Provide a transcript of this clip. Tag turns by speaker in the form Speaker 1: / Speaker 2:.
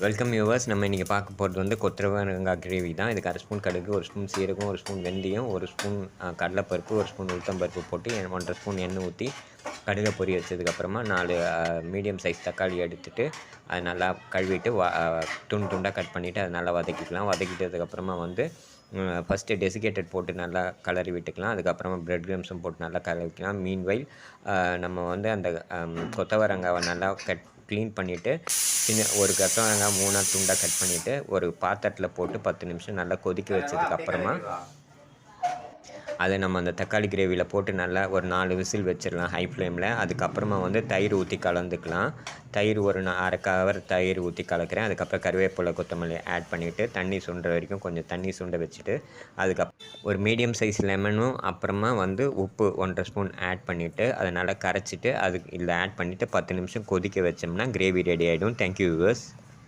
Speaker 1: Welcome viewers. நம்ம இன்றைக்கி பார்க்க போகிறது வந்து கொத்தவரங்காய் கிரேவி தான். இதுக்கு 1/2 ஸ்பூன் கடுகு, 1 ஸ்பூன் சீரகம், 1 ஸ்பூன் வெந்தயம், 1 ஸ்பூன் கடலைப்பருப்பு, 1 ஸ்பூன் உளுத்தம்பருப்பு போட்டு 1 1/2 ஸ்பூன் எண்ணெய் ஊற்றி கடுகை பொரிய வச்சதுக்கப்புறமா 4 மீடியம் சைஸ் தக்காளி எடுத்துகிட்டு அதை நல்லா கழுவிட்டு துண்டு துண்டாக கட் பண்ணிவிட்டு அதை நல்லா வதக்கிக்கலாம். வதக்கிட்டதுக்கப்புறமா வந்து ஃபஸ்ட்டு டெசிகேட்டட் போட்டு நல்லா கலரி விட்டுக்கலாம். அதுக்கப்புறமா பிரெட் க்ரம்ஸும் போட்டு நல்லா கலரிக்கலாம். மீன்வைல் நம்ம வந்து அந்த கொத்தவரங்காவை நல்லா க்ளீன் பண்ணிவிட்டு ஒரு கொத்தவரங்காய் 3 துண்டாக கட் பண்ணிவிட்டு ஒரு பாத்திரத்தில் போட்டு 10 நிமிஷம் நல்லா கொதிக்க வச்சதுக்கப்புறமா அதை நம்ம அந்த தக்காளி கிரேவியில் போட்டு நல்லா ஒரு 4 விசில் வச்சிடலாம் ஹை ஃப்ளேமில். அதுக்கப்புறமா வந்து தயிர் ஊற்றி கலந்துக்கலாம். தயிர் ஒரு அரை கவர் தயிர் ஊற்றி கலக்கிறேன். அதுக்கப்புறம் கருவேப்பிலை கொத்தமல்லி ஆட் பண்ணிவிட்டு தண்ணி சுண்டுற வரைக்கும் கொஞ்சம் தண்ணி சுண்ட வச்சுட்டு ஒரு மீடியம் சைஸ் லெமனும் அப்புறமா வந்து உப்பு 1 1/2 ஸ்பூன் ஆட் பண்ணிவிட்டு அதை நல்லா கரைச்சிட்டு இதில் ஆட் பண்ணிவிட்டு 10 நிமிஷம் கொதிக்க வச்சோம்னா கிரேவி ரெடி ஆகிடும். Thank you viewers.